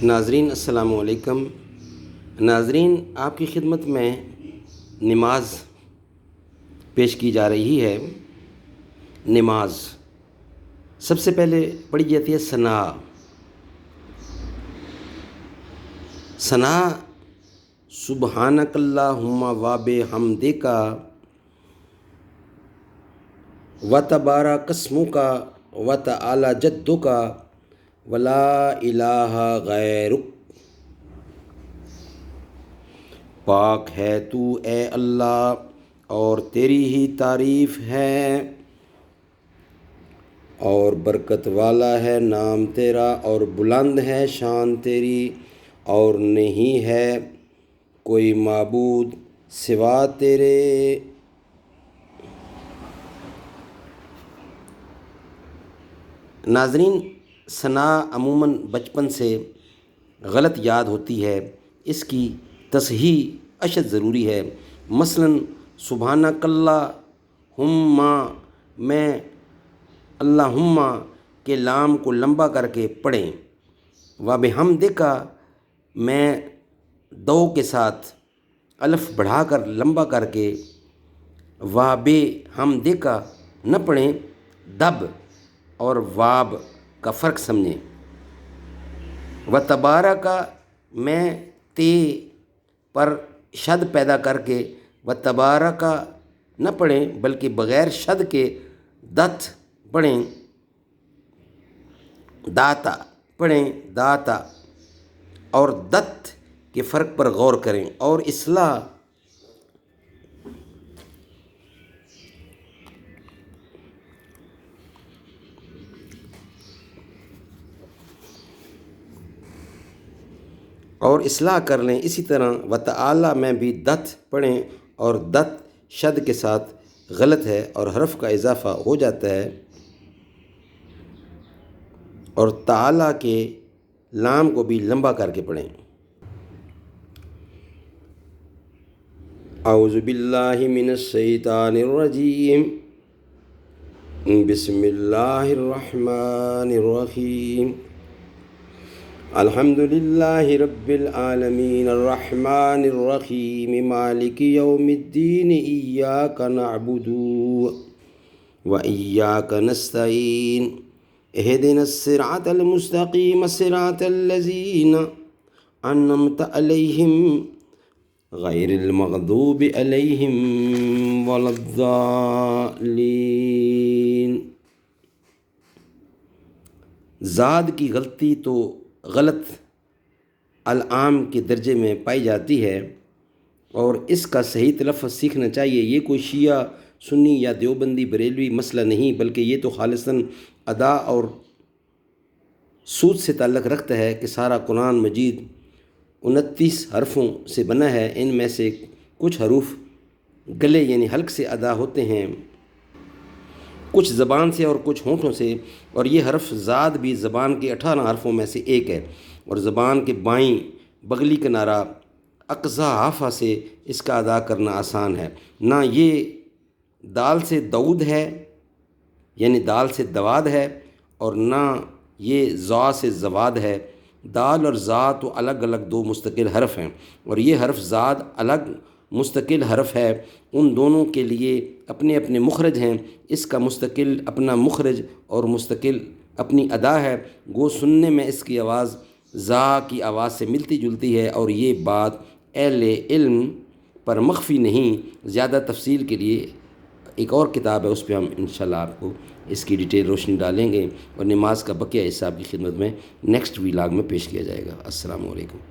ناظرین السلام علیکم۔ ناظرین، آپ کی خدمت میں نماز پیش کی جا رہی ہے۔ نماز سب سے پہلے پڑھی جاتی ہے ثنا سبحانک اللہم و بحمدک و تبارک اسمک و تعالی جدک ولا الہ غیرک۔ پاک ہے تو اے اللہ اور تیری ہی تعریف ہے، اور برکت والا ہے نام تیرا، اور بلند ہے شان تیری، اور نہیں ہے کوئی معبود سوا تیرے۔ ناظرین، ثنا عموماً بچپن سے غلط یاد ہوتی ہے، اس کی تصحیح اشد ضروری ہے۔ مثلاً سبحانک اللہم میں اللہم کے لام کو لمبا کر کے پڑھیں، و بحمدک میں دو کے ساتھ الف بڑھا کر لمبا کر کے و بحمدک نہ پڑھیں، دب اور واب کا فرق سمجھیں۔ و تبارک میں تے پر شد پیدا کر کے و تبارک نہ پڑھیں بلکہ بغیر شد کے دت پڑھیں، داتا پڑھیں، داتا، اور دت کے فرق پر غور کریں۔ اور اصلاح کر لیں۔ اسی طرح و تعالی میں بھی دت پڑھیں، اور دت شد کے ساتھ غلط ہے اور حرف کا اضافہ ہو جاتا ہے، اور تعالی کے لام کو بھی لمبا کر کے پڑھیں۔ اعوذ باللہ من الشیطان الرجیم، بسم اللہ الرحمن الرحیم، الحمد للہ رب العالمین الرحمن الرحیم مالک یوم الدین، ایاک نعبد و ایاک نستعین، اہدنا الصراط المستقیم صراط الذین انعمت علیہم غیر المغضوب علیہم ولا الضالین۔ زاد کی غلطی تو غلط العام کے درجے میں پائی جاتی ہے، اور اس کا صحیح تلفظ سیکھنا چاہیے۔ یہ کوئی شیعہ، سنی یا دیوبندی بریلوی مسئلہ نہیں، بلکہ یہ تو خالصاً ادا اور سود سے تعلق رکھتا ہے کہ سارا قرآن مجید 29 حرفوں سے بنا ہے۔ ان میں سے کچھ حروف گلے یعنی حلق سے ادا ہوتے ہیں، کچھ زبان سے اور کچھ ہونٹوں سے، اور یہ حرف زاد بھی زبان کے 18 حرفوں میں سے ایک ہے، اور زبان کے بائیں بغلی کنارہ اقصی حافہ سے اس کا ادا کرنا آسان ہے۔ نہ یہ دال سے دعود ہے یعنی دال سے دواد ہے، اور نہ یہ زا سے زواد ہے۔ دال اور زا تو الگ الگ دو مستقل حرف ہیں، اور یہ حرف زاد الگ مستقل حرف ہے۔ ان دونوں کے لیے اپنے اپنے مخرج ہیں، اس کا مستقل اپنا مخرج اور مستقل اپنی ادا ہے۔ گو سننے میں اس کی آواز زا کی آواز سے ملتی جلتی ہے، اور یہ بات اہل علم پر مخفی نہیں۔ زیادہ تفصیل کے لیے ایک اور کتاب ہے، اس پہ ہم انشاءاللہ آپ کو اس کی ڈیٹیل روشنی ڈالیں گے، اور نماز کا بقیہ حصہ آپ کی خدمت میں نیکسٹ ویلاگ میں پیش کیا جائے گا۔ السلام علیکم۔